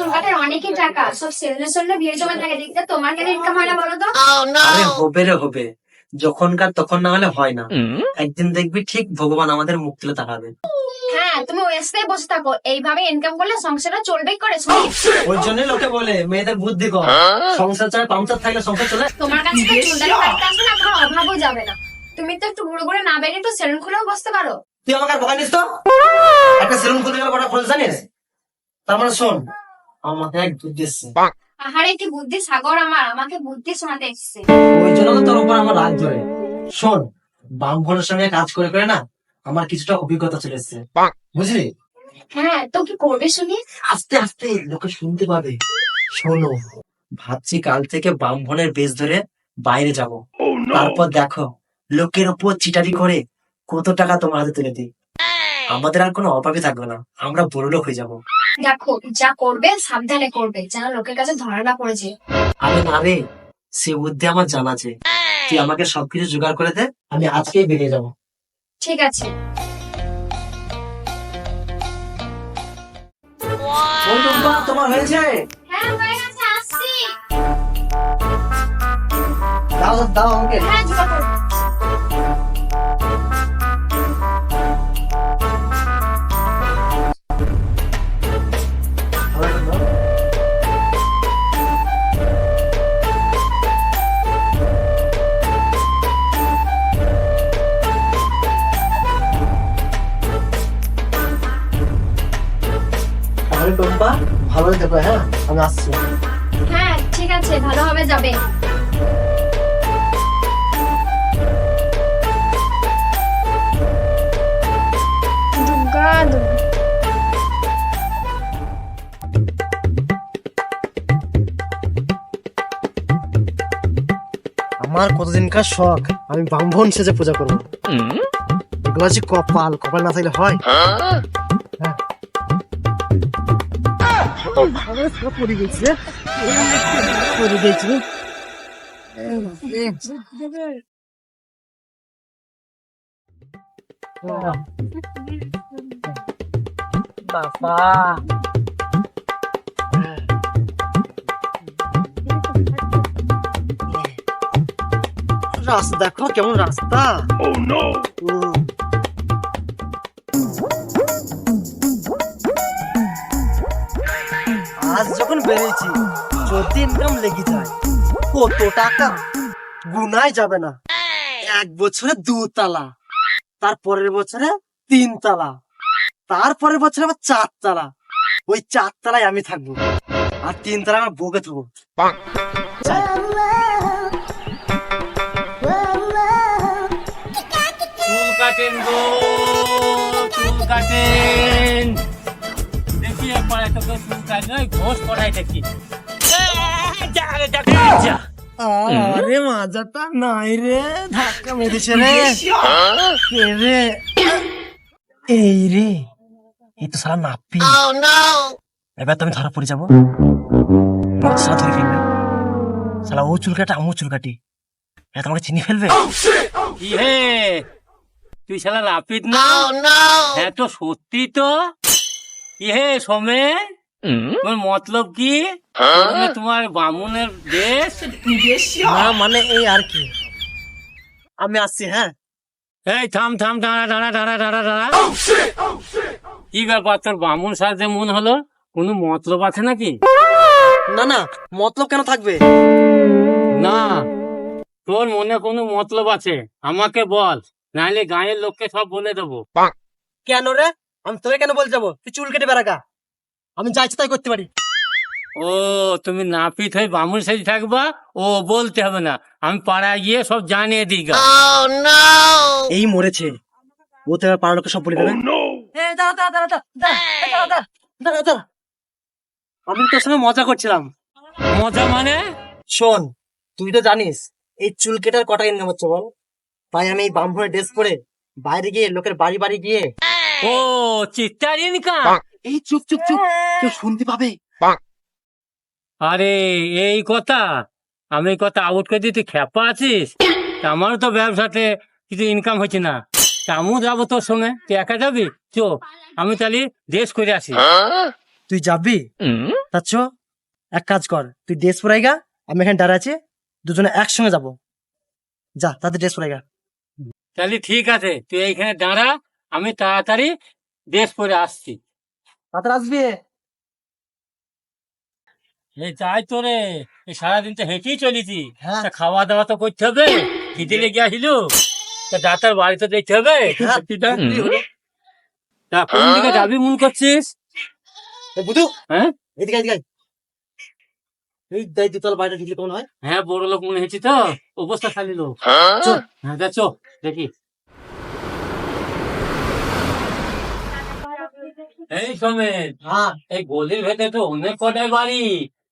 চুল কাটার অনেকই টাকা, সব সেলুনে সেলুনে ভিড় জমা থাকে, দেখতে তোমার কেন ইনকাম হয় না বলো তো? আরে হবে রে হবে, যখনকার তখন না হলে হয় না। একদিন দেখবি ঠিক ভগবান আমাদের মুখ তুলে তাকাবে। হ্যাঁ, তুমি ওয়েস্টে বসে থাকো, এইভাবে ইনকাম করলে সংসারটা চলবেই করে শুনি। ওই জন্যই লোকে বলে মেয়েদের বুদ্ধি কম, সংসার ছাড়া পাংচার থাকলে সংসার চলে। তোমার কাছে তো চুলদারি কাটতে আসবে না, তোমার অভাবও যাবে না। তুমি তো একটু ঘুরে ঘুরে না বেরিয়ে একটু সেলুন খুলেও বসতে পারো। তুই আমাকে আর বকানিস তো, একটা সেলুন খুলতে গেলে কটা খরচ জানিস? তার মানে শোন, আমার মাথায় এক বুদ্ধি এসছে। আহারে কি বুদ্ধি সাগর আমার, আমাকে বুদ্ধি শোনাতে এসেছে। ওই জন্য তো তোর উপর আমার রাগ ধরে। শোন, বামফলের সঙ্গে কাজ করে করে না আমার কিছুটা অভিজ্ঞতা চলে এসছে, বুঝলি? হ্যাঁ, তো কি করবে শুনি? আস্তে আস্তে লোকে শুনতে পাবে। শোনো, ভাবছি কাল থেকে ব্রাহ্মণের বেশ ধরে বাইরে যাব, তারপর দেখো লোকের ওপর চিটারি করে কত টাকা তোমার হাতে তুলে দিই। আমাদের আর কোনো অভাবই থাকবে না, আমরা বড়লোক হয়ে যাব। দেখো, যা করবে সাবধানে করবে, যেন লোকের কাছে ধরা না পড়েছে। আরে না রে, সে বুদ্ধি আমার জানা আছে। তুই আমাকে সবকিছু জোগাড় করে দে, আমি আজকেই বেরিয়ে যাব। ঠিক আছে। ওই টুম্পা, তোমার হয়েছে? হ্যাঁ, হয়ে গেছে, আসছি। দাও দাও আমাকে। হ্যাঁ, জোগাড় করো। তাহলে টুম্পা ভালো দেখো, হ্যাঁ আমি আসছি। হ্যাঁ, ঠিক আছে, ভালোভাবে যাবে। দুর্গা দুর্গা। আমার কতদিনকার শখ, আমি ব্রাহ্মণ সেজে পূজা করবো। এগুলো হচ্ছে কপাল, কপাল না থাকলে হয়? হ্যাঁ। পড়ে গেছে, পড়ে গেছে। বাবা, রাস্তা দেখো কেমন রাস্তা। আজ যখন বেরিয়েছি, যদি ইনকাম লেগে যায়, কত টাকা গুনাই যাবে না। এক বছরে 2 তালা, তারপরের বছরে 3 তালা, তারপরের বছরে আবার 4 তালা। ওই 4 তালায় আমি থাকবো, আর 3 তালা আমার বউকে থাকবো। চুল কাটেন গো, চুল কাটেন। দেখি একবার এত করে চুল কাটলে ওই ঘোষ করাই দেখি। আরে মাজাটা নাই রে, ধাক্কা মেরেছে রে। কে রে? এই রে, এই তো সালা নাপি। এবার তো আমি ধরা পড়ে যাবো। সালা ধরে ফেলবে, সালা ও চুল কাটা আমু চুল কাটি, এটা তোমাকে চিনি ফেলবে। কি হে, তুই শালা নাপিত না? হ্যাঁ তো সত্যি তো। কি হে সোমে, তোমার মতলব কি? তোমার বামুনের দেশ? না মানে এই আর কি, আমি আসছি। হ্যাঁ, এই থাম থাম, দাঁড়া দাঁড়া দাঁড়া দাঁড়া দাঁড়া। কি ব্যাপার, তোর বামুন সাজতে মন হলো? কোনো মতলব আছে নাকি? না না, মতলব কেন থাকবে? না, তোর মনে কোনো মতলব আছে, আমাকে বল, নাহলে গাঁয়ের লোককে সব বলে দেবো। কেন রে, আমি তোকে কেন বলতে যাবো? তুই চুল কেটে বেড়াকা, আমি যা ইচ্ছা তাই করতে পারি। ও, তুমি নাপিত হয়ে বামুন সেজে থাকবা? ও বলতে হবে না, আমি পাড়ায় গিয়ে সব জানিয়ে দিই গা। এই মরেছে, ও তো এবার পাড়ার লোকে সব বলে দেবে। আমি তোর সঙ্গে মজা করছিলাম। মজা মানে? শোন, তুই তো জানিস এই চুল কেটার কটা ইনকাম হচ্ছে বল। তাই আমি এই ব্রাহ্মণের ড্রেস পরে বাইরে গিয়ে লোকের বাড়ি বাড়ি গিয়ে। ও, চিত্তার ইনকাম? এই চুপ চুপ চুপ, কেউ শুনতে পাবে। আরে এই কথা, আমি এই কথা আউট করে দিতে খেপা আছিস? তা আমারও তো ব্যবসাতে কিছু ইনকাম হচ্ছে না, তা আমিও যাবো তোর সঙ্গে। তুই একা যাবি? চো, আমি তাহলে ড্রেস করে আসি। তুই যাবি? তাচ্ছ এক কাজ কর, তুই ড্রেস পরাইগা, আমি এখানে দাঁড়া আছি, দুজনে একসঙ্গে যাবো। যা তাতে ড্রেস পরাইগা। তাহলে ঠিক আছে, তুই এইখানে দাঁড়া, আমি তাড়াতাড়ি ড্রেস পরে আসছি। তাতে আসবি? এই যাই তো রে, এই সারাদিন তো হেঁটেই চলেছি, হ্যাঁ। তা খাওয়া দাওয়া তো করতে হবে, খিদে লেগে আসিল, তা ডাক্তার বাড়িতে দেখতে হবে। হ্যাঁ, তা কোন দিকে যাবি মন করছিস? বুধু হ্যাঁ এদিকে এদিকে আয়। এই দাই দুতলা বাড়িটা ঢুকলে কেমন হয়? হ্যাঁ, বড় লোক মনে হয়েছি তো, অবস্থা খালি লোক। চল। হ্যাঁ যা, চো দেখি। এই সমেত, হ্যাঁ, এই গলির ভেতরে তো অনেক কটাই বাড়ি,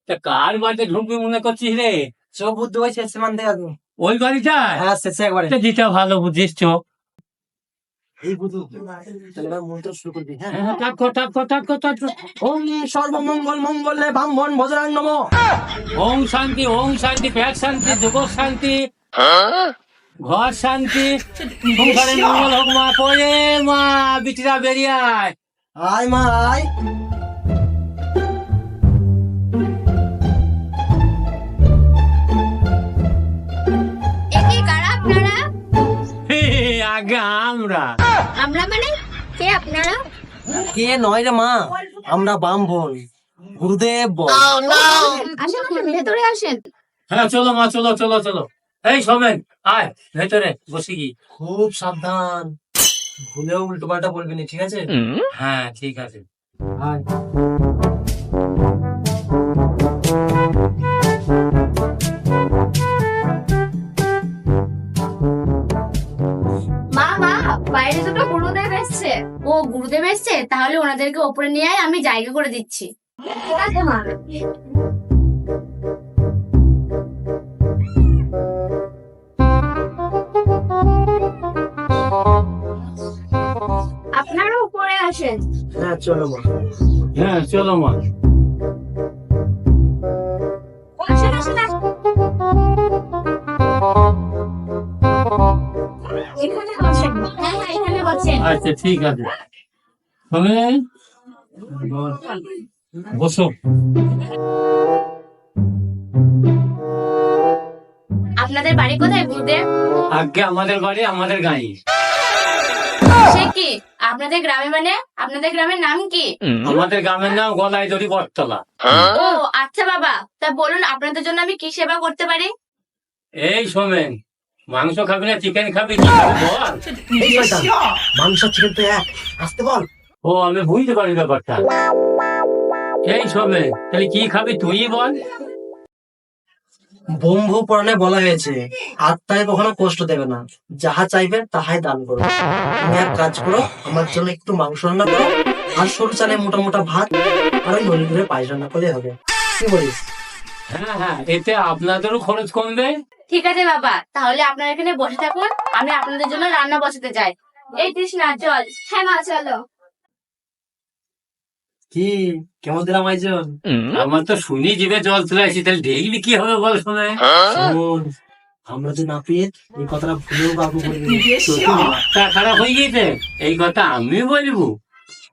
তা কার বাড়িতে ঢুকবি মনে করছিস রে? চো বুদ্ধু ওই শেষ মান থেকে আসবো। ওই বাড়িটা? হ্যাঁ, শেষে একবারে। যেটা ভালো বুঝিস, চো। এই বুধু তাহলে এবার মন্ত্র শুরু করবি। হ্যাঁ, হ্যাঁ, টাক কর, টাক কর, টাক কর, টাক কর। ওম সর্বমঙ্গল মঙ্গলে ব্রাহ্মণ ভজরাং নমঃ। ওম শান্তি, ওম শান্তি, ব্যাগ শান্তি, যুবক শান্তি, ঘর শান্তি, সংসারে মঙ্গল হোক মা। পরে মা, বিটিরা বেরিয়ে আয়। আয় মা আয়। একে কারা আপনারা? হে, আগে আমরা। আমরা মানে কে আপনারা? কে নয় রে মা, আমরা ব্রাহ্মণ, গুরুদেব বল। আসেন, ভেতরে আসেন। হ্যাঁ চলো মা, চলো চলো চলো। এই সোমেন, আয় ভেতরে বসি কি। খুব সাবধান, ভুলেও উল্টো পাল্টা বলবি না, ঠিক আছে? হ্যাঁ ঠিক আছে। আয়। মা মা, বাইরে দুটো গুরুদেব এসছে। ও গুরুদেব এসছে, তাহলে ওনাদেরকে ওপরে নিয়ে আয়, আমি জায়গা করে দিচ্ছি। ঠিক আছে মা। আপনারা উপরে আসেন। হ্যাঁ চলো মা। হ্যাঁ চলো মা। আসেন আসেন আসেন। এখানে বসেন। হ্যাঁ হ্যাঁ, এখানে বসেন। আচ্ছা ঠিক আছে। সোমেন, বসো। আপনাদের বাড়ি কোথায় গুরুদেব? আগে আমাদের বাড়ি, আমাদের গাঁয়ে। সে কি, আপনাদের গ্রামে মানে আপনাদের গ্রামের নাম কি? আমাদের গ্রামের নাম গলায় দড়ি বটতলা। ও আচ্ছা বাবা, তা বলুন আপনাদের জন্য আমি কি সেবা করতে পারি? এই সোমেন, মাংস খাবি না চিকেন খাবি, কি খাবি বল? এই শয়তান, মাংস চিকেন তো এক, আসতে বল। ও, আমি বুঝতে পারি ব্যাপারটা। এই সোমেন, তাহলে কি খাবি তুই বল? ব্রহ্ম পুরাণে বলা হয়েছে, আত্মায় কখনো কষ্ট দেবে না, যাহা চাইবে তাহাই দান করো। তুমি এক কাজ করো, আমার জন্য একটু মাংস রান্না করো, আর সরু চালে মোটা মোটা ভাত, আর ওই নলি করে পায়েস রান্না করলে হবে। কি বলিস? হ্যাঁ হ্যাঁ, এতে আপনাদেরও খরচ কমবে। ঠিক আছে বাবা, তাহলে আপনারা এখানে বসে থাকুন, আমি আপনাদের জন্য রান্না বসাতে যাই। এই তৃষ্ণা চল। হ্যাঁ মা চলো। কি কেমন দিলাম আয়োজন? আমার তো শুনি জিভে জল চলে আসি, তাহলে দেখলি কি হবে বল শোনে। শোন, আমরা যে নাপিত, এই কথাটা ভুলেও কাউকে বলবি না। মাথা খারাপ হয়ে গিয়েছে, এই কথা আমি বলবো?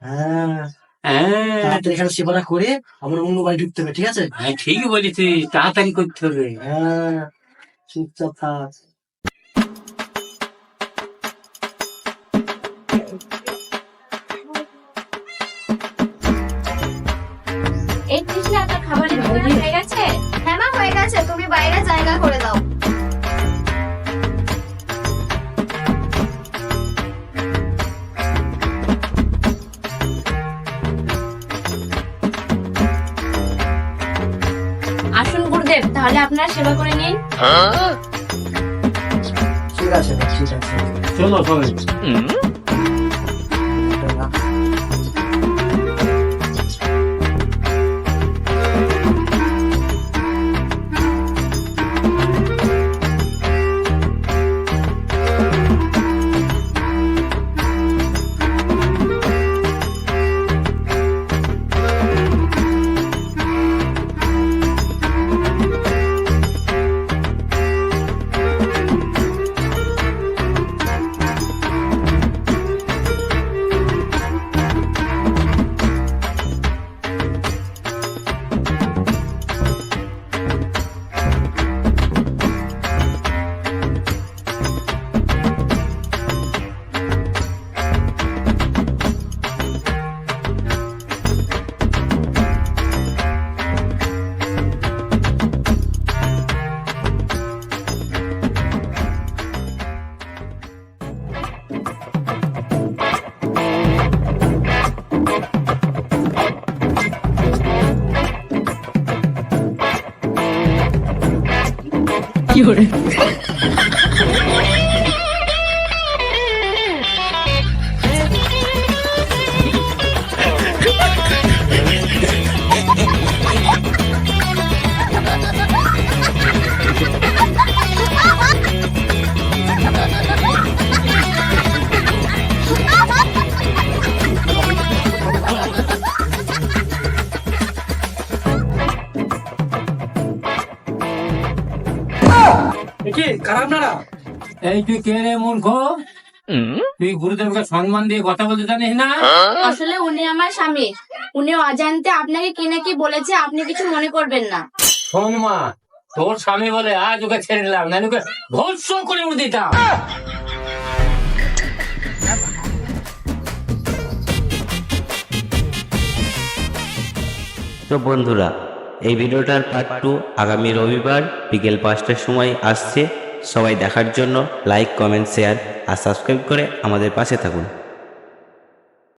হ্যাঁ, হ্যাঁ তাড়াতাড়ি এখানে সেবাটা করে আমরা অন্য বাড়ি ঢুকতে হবে, ঠিক আছে? হ্যাঁ, ঠিকই বলেছিস, তাড়াতাড়ি করতে হবে। হ্যাঁ, চুপচাপ থাক। এই তৃষ্ণা, তোর খাবারের রান্না হয়ে গেছে? হ্যাঁ মা হয়ে গেছে, তুমি বাইরে জায়গা করে দাও। আসুন গুরুদেব, তাহলে আপনারা সেবা করে নিন। ঠিক আছে, ঠিক আছে। চলো সবাই। খারাপ না না? এই তুই কে রে মূর্খ? তুই গুরুদেবকে সম্মান দিয়ে কথা বলতে জানিস না? আসলে উনি আমার স্বামী, উনি অজান্তে আপনাকে কি না কি বলেছে, আপনি কিছু মনে করবেন না। শোন মা, তোর স্বামী বলে আজ ওকে ছেড়ে দিলাম, না ওকে ভৎস করে উঠে দিতাম। তো বন্ধুরা, এই ভিডিওটার পার্ট 2 আগামী রবিবার বিকেল 5টার সময় আসছে। সবাই দেখার জন্য লাইক, কমেন্ট, শেয়ার আর সাবস্ক্রাইব করে আমাদের পাশে থাকুন।